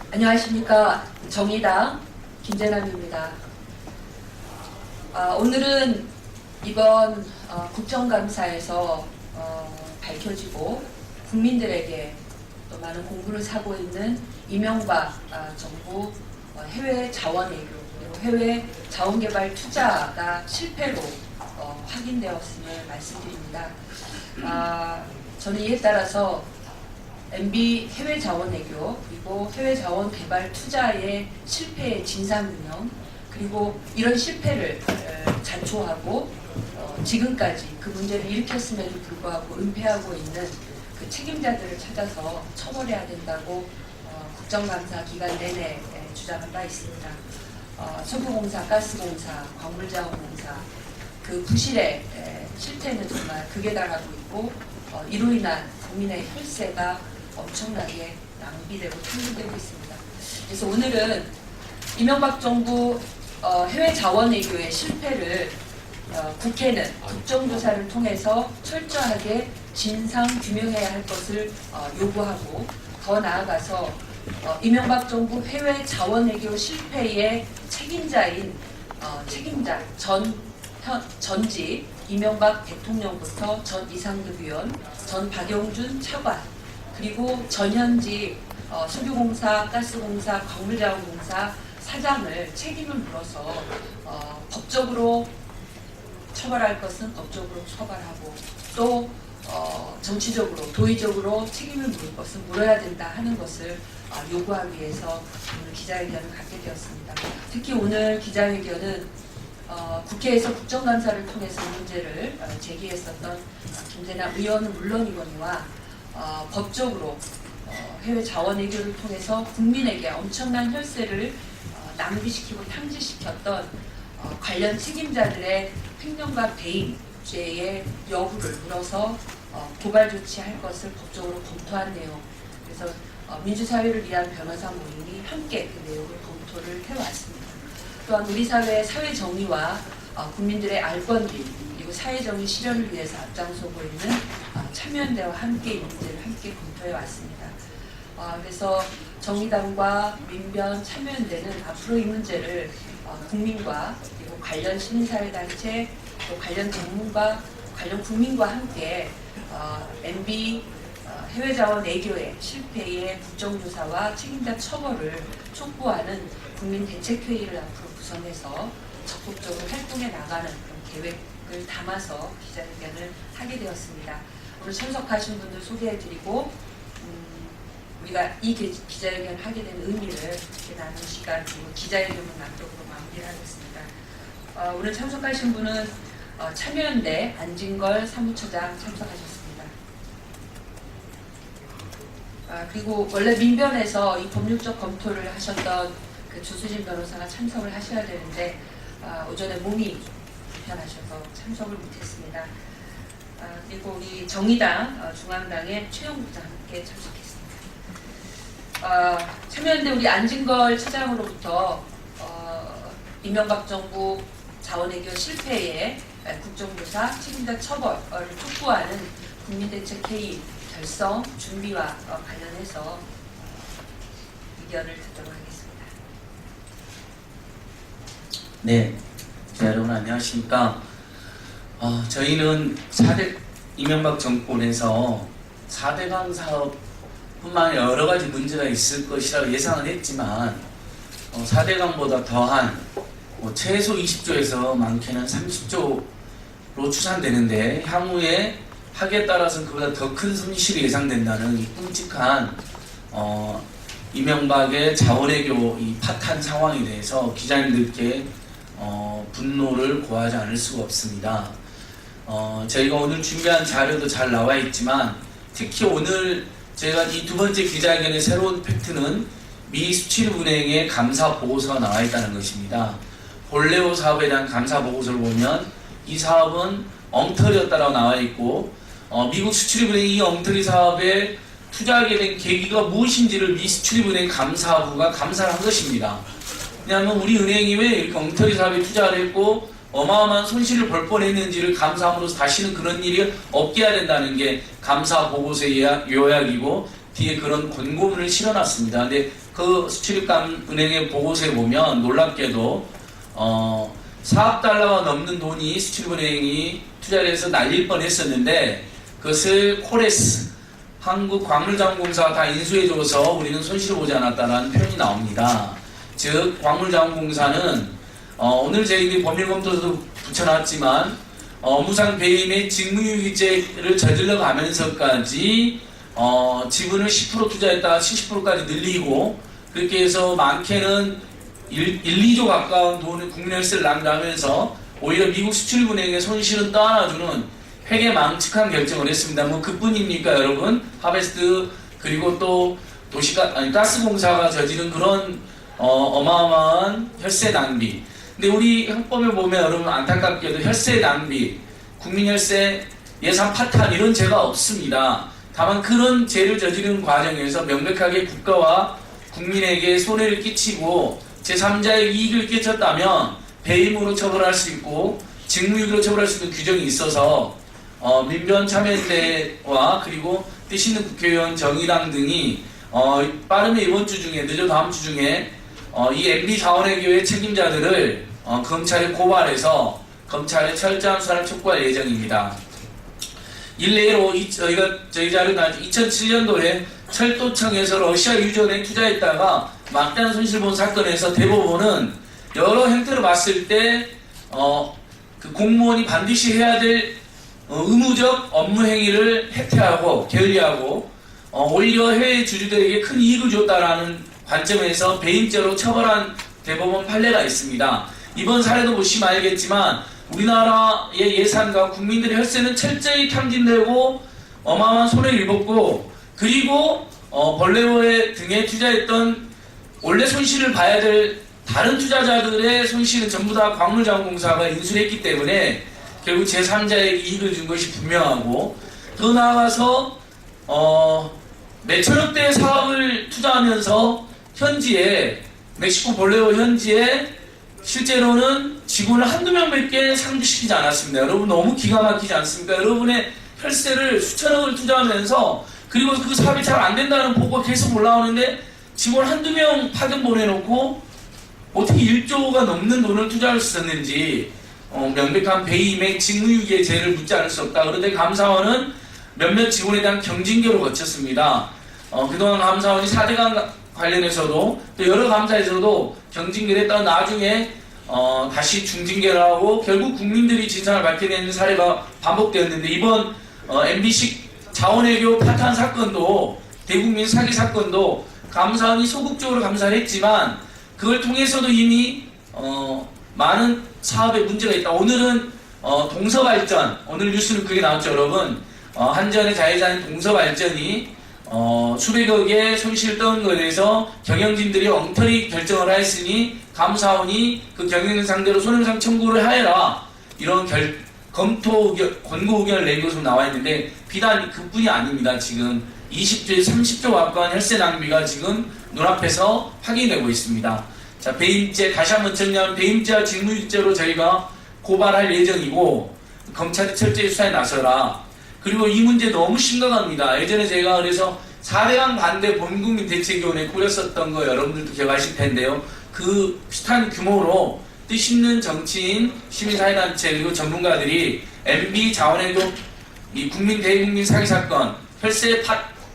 안녕하십니까. 정의당 김재남입니다. 오늘은 이번 국정감사에서 밝혀지고 국민들에게 또 많은 공분을 사고 있는 이명박 정부 해외 자원 외교 그리고 해외 자원개발 투자가 실패로 확인되었음을 말씀드립니다. 저는 이에 따라서 MB 해외 자원 외교 그리고 해외 자원 개발 투자의 실패의 진상규명 그리고 이런 실패를 자초하고 지금까지 그 문제를 일으켰음에도 불구하고 은폐하고 있는 그 책임자들을 찾아서 처벌해야 된다고 국정감사 기간 내내 주장한 바 있습니다. 석유공사, 가스공사, 광물자원공사 그 부실의 실태는 정말 극에 달하고 있고 이로 인한 국민의 혈세가 엄청나게 낭비되고 탕진되고 있습니다. 그래서 오늘은 이명박 정부 해외 자원 외교의 실패를 국회는 국정조사를 통해서 철저하게 진상 규명해야 할 것을 요구하고 더 나아가서 이명박 정부 해외 자원 외교 실패의 책임자인 책임자 전직 이명박 대통령부터 전 이상득 의원, 전 박영준 차관 그리고 전현직 석유공사, 가스공사, 광물자원공사 사장을 책임을 물어서 법적으로 처벌할 것은 법적으로 처벌하고 또 정치적으로 도의적으로 책임을 물을 것은 물어야 된다 하는 것을 요구하기 위해서 오늘 기자회견을 갖게 되었습니다. 특히 오늘 기자회견은 국회에서 국정감사를 통해서 문제를 제기했었던 김재남 의원은 물론이거니와 법적으로 해외 자원 외교를 통해서 국민에게 엄청난 혈세를 낭비시키고 탕진시켰던 관련 책임자들의 횡령과 배임죄의 여부를 물어서 고발 조치할 것을 법적으로 검토한 내용. 그래서 민주사회를 위한 변호사 모임이 함께 그 내용을 검토를 해왔습니다. 또한 우리 사회의 사회 정의와 국민들의 알 권리 그리고 사회 정의 실현을 위해서 앞장서고 있는 참여연대와 함께 이 문제를 함께 검토해 왔습니다. 그래서 정의당과 민변 참여연대는 앞으로 이 문제를 국민과 그리고 관련 시민사회단체 또 관련 전문가 관련 국민과 함께 MB 해외자원 외교의 실패의 국정조사와 책임자 처벌을 촉구하는 국민대책회의를 앞으로 구성해서 적극적으로 활동해 나가는 그런 계획을 담아서 기자회견을 하게 되었습니다. 오늘 참석하신 분들 소개해드리고 우리가 이 기자회견을 하게 된 의미를 이렇게 나눈 시간 그리고 기자회견을 낭독으로 마무리를 하겠습니다. 오늘 참석하신 분은 참여연대 안진걸 사무처장 참석하셨습니다. 그리고 원래 민변에서 이 법률적 검토를 하셨던 그 조수진 변호사가 참석을 하셔야 되는데 오전에 몸이 불편하셔서 참석을 못했습니다. 그리고 우리 정의당 중앙당의 최영부장 함께 참석했습니다. 참여연대 우리 안진걸 차장으로부터 이명박 정부 자원외교 실패의 국정조사 책임자 처벌을 촉구하는 국민대책회의 결성 준비와 관련해서 의견을 듣도록 하겠습니다. 네, 여러분 안녕하십니까? 저희는 이명박 정권에서 4대강 사업뿐만 아니라 여러 가지 문제가 있을 것이라고 예상은 했지만 4대강보다 더한 최소 20조에서 많게는 30조로 추산되는데 향후에 하기에 따라서는 그보다 더 큰 손실이 예상된다는 이 끔찍한 이명박의 자원외교 이 파탄 상황에 대해서 기자님들께 분노를 고하지 않을 수가 없습니다. 저희가 오늘 준비한 자료도 잘 나와 있지만 특히 오늘 제가 이 두 번째 기자회견의 새로운 팩트는 미 수출은행의 감사 보고서가 나와 있다는 것입니다. 볼레오 사업에 대한 감사 보고서를 보면 이 사업은 엉터리였다라고 나와 있고 미국 수출입은행이 이 엉터리 사업에 투자하게 된 계기가 무엇인지를 미 수출입은행 감사부가 감사를 한 것입니다. 왜냐하면 우리 은행이 왜 이렇게 엉터리 사업에 투자를 했고 어마어마한 손실을 볼 뻔했는지를 감사함으로써 다시는 그런 일이 없게 해야 된다는 게 감사 보고서의 요약이고 뒤에 그런 권고문을 실어놨습니다. 근데 그 수출입은행의 보고서에 보면 놀랍게도 $4억 달러가 넘는 돈이 수출입은행이 투자를 해서 날릴 뻔했었는데 그것을 코레스 한국광물자원공사가 다 인수해줘서 우리는 손실을 보지 않았다는 표현이 나옵니다. 즉 광물자원공사는 오늘 저희들이 법률검토도 붙여놨지만 업무상 배임의 직무유기죄를 저질러 가면서까지 지분을 10% 투자했다가 70%까지 늘리고 그렇게 해서 많게는 2조 가까운 돈을 국민혈세를 낭비하면서 오히려 미국 수출입은행의 손실은 떠안아주는 회계망측한 결정을 했습니다. 뭐 그뿐입니까 여러분? 하베스트 그리고 또 가스공사가 저지른 그런 어마어마한 혈세 낭비. 근데 우리 형법에 보면 여러분 안타깝게도 혈세 낭비, 국민혈세 예산 파탄 이런 죄가 없습니다. 다만 그런 죄를 저지르는 과정에서 명백하게 국가와 국민에게 손해를 끼치고 제3자의 이익을 끼쳤다면 배임으로 처벌할 수 있고 직무유기로 처벌할 수 있는 규정이 있어서 민변참여연대와 그리고 뜻 있는 국회의원 정의당 등이 빠르면 이번 주 중에 늦어 다음 주 중에 이 MB 자원외교의 책임자들을 검찰에 고발해서 검찰에 철저한 수사를 촉구할 예정입니다. 일례로 저희 자료가 2007년도에 철도청에서 러시아 유전에 투자했다가 막대한 손실 본 사건에서 대법원은 여러 형태로 봤을 때 그 공무원이 반드시 해야 될 의무적 업무 행위를 해태하고 게을리하고 오히려 해외 주주들에게 큰 이익을 줬다라는 관점에서 배임죄로 처벌한 대법원 판례가 있습니다. 이번 사례도 보시면 알겠지만 우리나라의 예산과 국민들의 혈세는 철저히 탕진되고 어마어마한 손해를 입었고 그리고 벌레오의 등에 투자했던 원래 손실을 봐야 될 다른 투자자들의 손실은 전부 다 광물자원공사가 인수를 했기 때문에 결국 제3자에게 이익을 준 것이 분명하고 더 나아가서 몇천억대의 사업을 투자하면서 현지에 멕시코 볼레오 현지에 실제로는 직원을 한두 명밖에 상주시키지 않았습니다. 여러분 너무 기가 막히지 않습니까? 여러분의 혈세를 수천억을 투자하면서 그리고 그 사업이 잘 안 된다는 보고가 계속 올라오는데 직원 한두 명 파견 보내놓고 어떻게 1조가 넘는 돈을 투자할 수 있었는지 명백한 배임의 직무유기의 죄를 묻지 않을 수 없다. 그런데 감사원은 몇몇 직원에 대한 경징계로 거쳤습니다. 그동안 감사원이 4대강 관련해서도 또 여러 감사에서도 경징계를 했다가 나중에 다시 중징계를 하고 결국 국민들이 진상을 밝혀내는 사례가 반복되었는데 이번 MBC 자원외교 파탄 사건도 대국민 사기 사건도 감사원이 소극적으로 감사를 했지만 그걸 통해서도 이미 많은 사업에 문제가 있다. 오늘은 동서발전 오늘 뉴스는 그게 나왔죠 여러분. 한전의 자회사인 동서발전이 수백억의 손실을 떠는 것에 대해서 경영진들이 엉터리 결정을 하였으니 감사원이 그 경영진 상대로 손해배상 청구를 하여라 이런 검토 권고 의견을 낸 것으로 나와 있는데 비단 그뿐이 아닙니다. 지금 20조, 30조 가까운 혈세 낭비가 지금 눈앞에서 확인되고 있습니다. 자, 배임죄 다시 한번 정리하면 배임죄와 직무유기죄로 저희가 고발할 예정이고 검찰이 철저히 수사에 나서라. 그리고 이 문제 너무 심각합니다. 예전에 제가 그래서 4대강 반대 범국민 대책위원회 꾸렸었던 거 여러분들도 기억하실 텐데요. 그 비슷한 규모로 뜻 있는 정치인, 시민사회단체 그리고 전문가들이 MB 자원외교 이 대국민 사기 사건, 혈세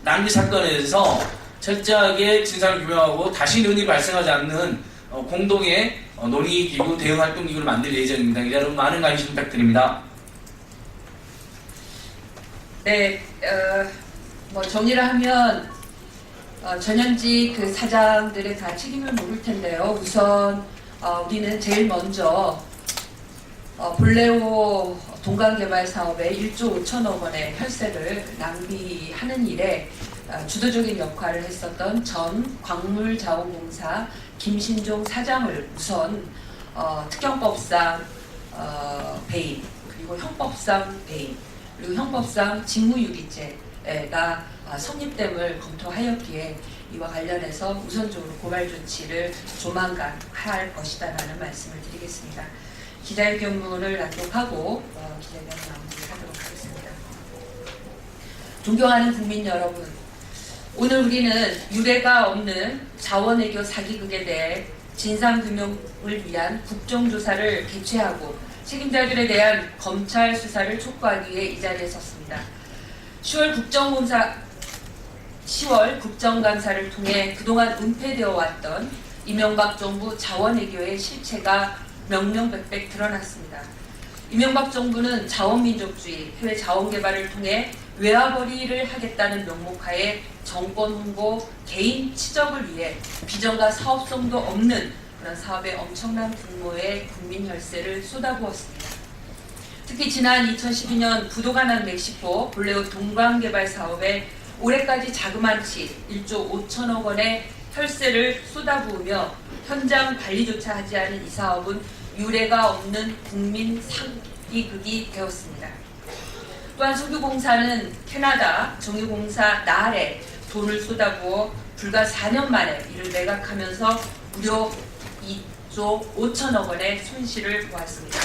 낭비 사건에 대해서 철저하게 진상을 규명하고 다시 이런 일이 발생하지 않는 공동의 논의기구, 대응활동기구를 만들 예정입니다. 여러분 많은 관심 부탁드립니다. 네, 뭐 정리를 하면 전현직 그 사장들의 다 책임을 물을 텐데요. 우선 우리는 제일 먼저 볼레오 동강개발 사업에 1조 5천억 원의 혈세를 낭비하는 일에 주도적인 역할을 했었던 전 광물자원공사 김신종 사장을 우선 특경법상 배임 그리고 형법상 배임 그리고 형법상 직무유기죄가 성립됨을 검토하였기에 이와 관련해서 우선적으로 고발 조치를 조만간 할 것이다라는 말씀을 드리겠습니다. 기자회견문을 낭독하고 기자회견 마무리하도록 하겠습니다. 존경하는 국민 여러분, 오늘 우리는 유례가 없는 자원외교 사기극에 대해 진상규명을 위한 국정조사를 개최하고 책임자들에 대한 검찰 수사를 촉구하기 위해 이 자리에 섰습니다. 10월 국정감사를 통해 그동안 은폐되어 왔던 이명박 정부 자원외교의 실체가 명명백백 드러났습니다. 이명박 정부는 자원민족주의, 해외 자원개발을 통해 외화벌이를 하겠다는 명목하에 정권 홍보, 개인 치적을 위해 비전과 사업성도 없는 그런 사업에 엄청난 규모의 국민 혈세를 쏟아부었습니다. 특히 지난 2012년 부도가 난 멕시코 볼레오 동광개발 사업에 올해까지 자그마치 1조 5천억 원의 혈세를 쏟아부으며 현장 관리조차 하지 않은 이 사업은 유례가 없는 국민 사기극이 되었습니다. 또한 석유공사는 캐나다 정유공사 나알에 돈을 쏟아부어 불과 4년 만에 이를 매각하면서 무려 2조 5천억 원의 손실을 보았습니다.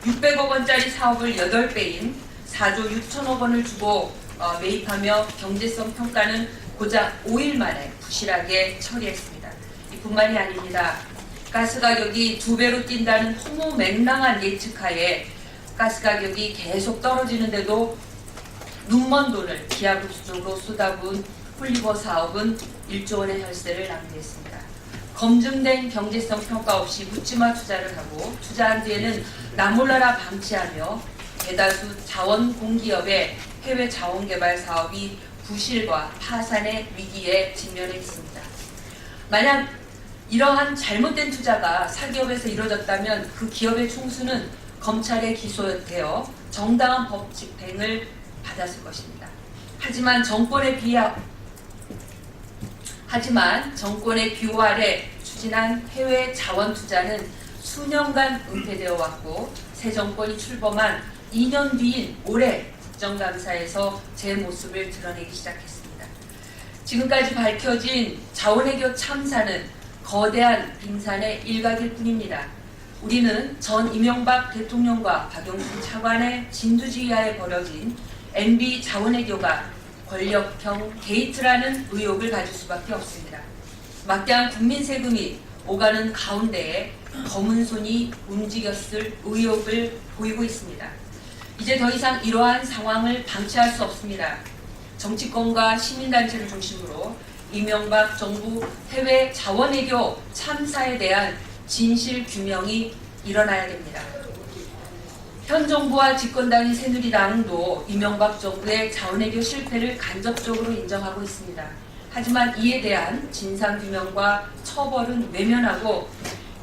600억 원짜리 사업을 8배인 4조 6천억 원을 주고 매입하며 경제성 평가는 고작 5일 만에 부실하게 처리했습니다. 이뿐만이 아닙니다. 가스 가격이 2배로 뛴다는 허무맹랑한 예측하에 가스 가격이 계속 떨어지는데도 눈먼 돈을 기하급수적으로 쏟아부은 홀리버 사업은 1조 원의 혈세를 낭비했습니다. 검증된 경제성 평가 없이 묻지마 투자를 하고 투자한 뒤에는 나몰라라 방치하며 대다수 자원공기업의 해외 자원개발 사업이 부실과 파산의 위기에 직면해 있습니다. 만약 이러한 잘못된 투자가 사기업에서 이루어졌다면 그 기업의 총수는 검찰에 기소되어 정당한 법 집행을 받았을 것입니다. 하지만 정권의 비호 아래 추진한 해외 자원 투자는 수년간 은폐되어 왔고 새 정권이 출범한 2년 뒤인 올해 국정감사에서 제 모습을 드러내기 시작했습니다. 지금까지 밝혀진 자원외교 참사는 거대한 빙산의 일각일 뿐입니다. 우리는 전 이명박 대통령과 박영순 차관의 진두지휘하에 벌어진 MB 자원외교가 권력형 게이트라는 의혹을 가질 수밖에 없습니다. 막대한 국민 세금이 오가는 가운데에 검은 손이 움직였을 의혹을 보이고 있습니다. 이제 더 이상 이러한 상황을 방치할 수 없습니다. 정치권과 시민단체를 중심으로 이명박 정부 해외 자원외교 참사에 대한 진실 규명이 일어나야 됩니다. 현 정부와 집권당인 새누리당도 이명박 정부의 자원외교 실패를 간접적으로 인정하고 있습니다. 하지만 이에 대한 진상규명과 처벌은 외면하고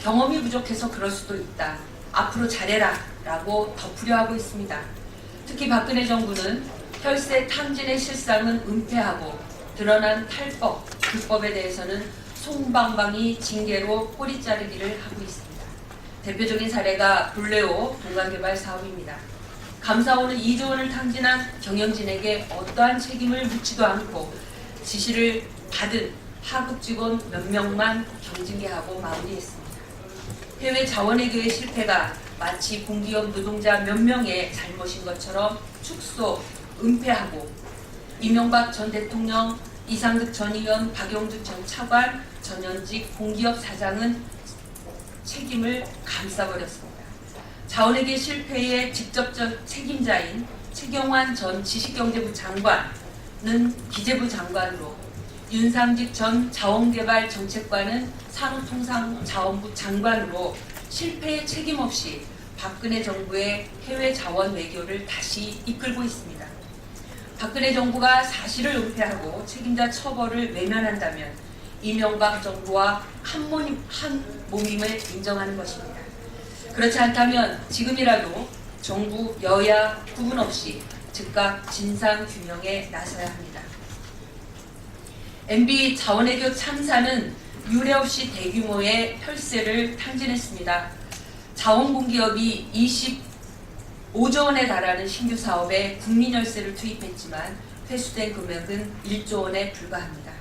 경험이 부족해서 그럴 수도 있다. 앞으로 잘해라 라고 덮으려 하고 있습니다. 특히 박근혜 정부는 혈세 탕진의 실상은 은폐하고 드러난 탈법, 불법에 대해서는 송방방이 징계로 꼬리 자르기를 하고 있습니다. 대표적인 사례가 볼레오 동광개발 사업입니다. 감사원은 2조 원을 탕진한 경영진에게 어떠한 책임을 묻지도 않고 지시를 받은 하급 직원 몇 명만 경징계하고 마무리했습니다. 해외 자원외교의 실패가 마치 공기업 노동자 몇 명의 잘못인 것처럼 축소, 은폐하고 이명박 전 대통령, 이상득 전 의원, 박영주 전 차관, 전현직 공기업 사장은 책임을 감싸버렸습니다. 자원외교 실패의 직접적 책임자인 최경환 전 지식경제부 장관은 기재부 장관으로 윤상직 전 자원개발 정책관은 산업통상자원부 장관으로 실패의 책임 없이 박근혜 정부의 해외 자원 외교를 다시 이끌고 있습니다. 박근혜 정부가 사실을 은폐하고 책임자 처벌을 외면한다면 이명박 정부와 한 몸임을 인정하는 것입니다. 그렇지 않다면 지금이라도 정부, 여야 구분 없이 즉각 진상규명에 나서야 합니다. MB 자원외교 참사는 유례 없이 대규모의 혈세를 탕진했습니다. 자원공기업이 25조 원에 달하는 신규 사업에 국민혈세를 투입했지만 회수된 금액은 1조 원에 불과합니다.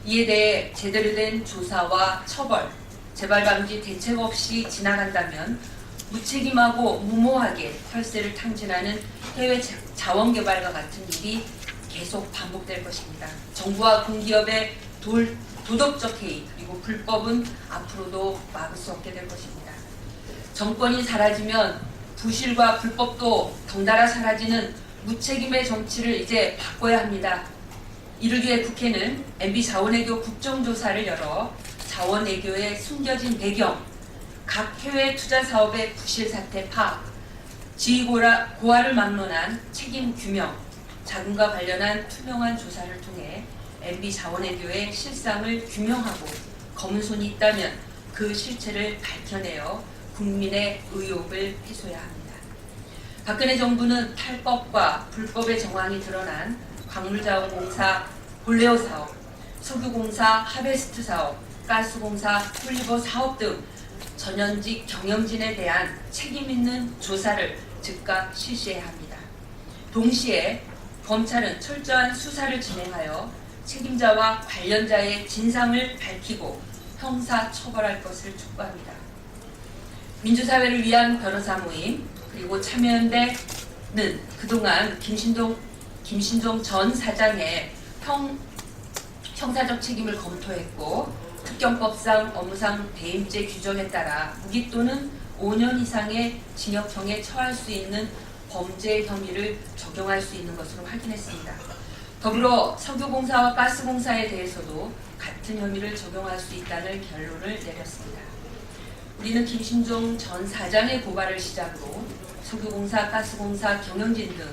이에 대해 제대로 된 조사와 처벌, 재발방지 대책 없이 지나간다면 무책임하고 무모하게 혈세를 탕진하는 해외 자원개발과 같은 일이 계속 반복될 것입니다. 정부와 공기업의 도덕적 해이 그리고 불법은 앞으로도 막을 수 없게 될 것입니다. 정권이 사라지면 부실과 불법도 덩달아 사라지는 무책임의 정치를 이제 바꿔야 합니다. 이를 위해 국회는 MB 자원외교 국정조사를 열어 자원외교의 숨겨진 배경, 각 해외 투자 사업의 부실 사태 파악, 지위 고하를 막론한 책임 규명, 자금과 관련한 투명한 조사를 통해 MB 자원외교의 실상을 규명하고 검은 손이 있다면 그 실체를 밝혀내어 국민의 의혹을 해소해야 합니다. 박근혜 정부는 탈법과 불법의 정황이 드러난 광물자원공사 볼레오 사업, 석유공사 하베스트 사업, 가스공사 폴리버 사업 등 전현직 경영진에 대한 책임 있는 조사를 즉각 실시해야 합니다. 동시에 검찰은 철저한 수사를 진행하여 책임자와 관련자의 진상을 밝히고 형사 처벌할 것을 촉구합니다. 민주사회를 위한 변호사 모임 그리고 참여연대는 그동안 김신종 전 사장의 형사적 책임을 검토했고 특경법상 업무상 배임죄 규정에 따라 무기 또는 5년 이상의 징역형에 처할 수 있는 범죄 혐의를 적용할 수 있는 것으로 확인했습니다. 더불어 석유공사와 가스공사에 대해서도 같은 혐의를 적용할 수 있다는 결론을 내렸습니다. 우리는 김신종 전 사장의 고발을 시작으로 석유공사, 가스공사 경영진 등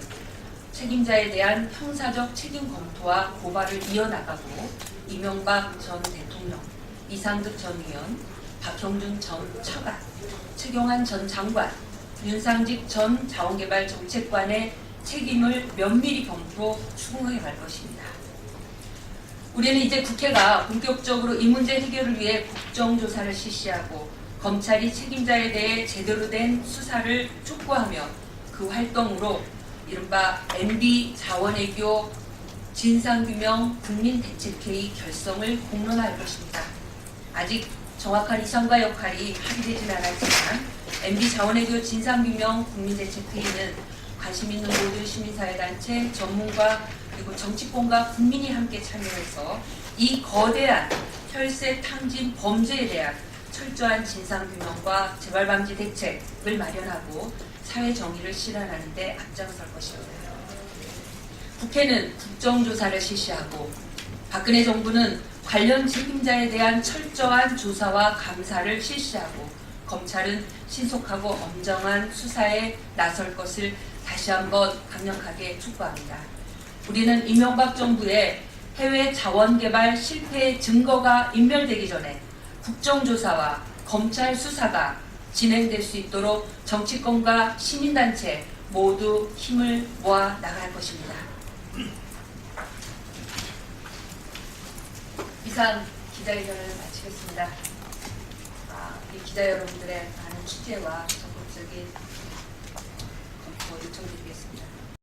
책임자에 대한 형사적 책임 검토와 고발을 이어나가고 이명박 전 대통령, 이상득 전 의원, 박형준 전 차관, 최경환 전 장관, 윤상직 전 자원개발정책관의 책임을 면밀히 검토 추궁해 갈 것입니다. 우리는 이제 국회가 본격적으로 이 문제 해결을 위해 국정조사를 실시하고 검찰이 책임자에 대해 제대로 된 수사를 촉구하며 그 활동으로 이른바 MB 자원외교 진상규명 국민대책회의 결성을 공론화할 것입니다. 아직 정확한 이상과 역할이 합의되지는 않았지만 MB 자원외교 진상규명 국민대책회의는 관심 있는 모든 시민사회단체, 전문가 그리고 정치권과 국민이 함께 참여해서 이 거대한 혈세 탕진 범죄에 대한 철저한 진상규명과 재발방지 대책을 마련하고 사회 정의를 실현하는 데 앞장설 것입니다. 국회는 국정조사를 실시하고 박근혜 정부는 관련 책임자에 대한 철저한 조사와 감사를 실시하고 검찰은 신속하고 엄정한 수사에 나설 것을 다시 한번 강력하게 촉구합니다. 우리는 이명박 정부의 해외 자원개발 실패의 증거가 인멸되기 전에 국정조사와 검찰 수사가 진행될 수 있도록 정치권과 시민단체 모두 힘을 모아 나갈 것입니다. 이상 기자회견을 마치겠습니다. 이 기자 여러분들의 많은 취재와 적극적인 검토 요청드리겠습니다.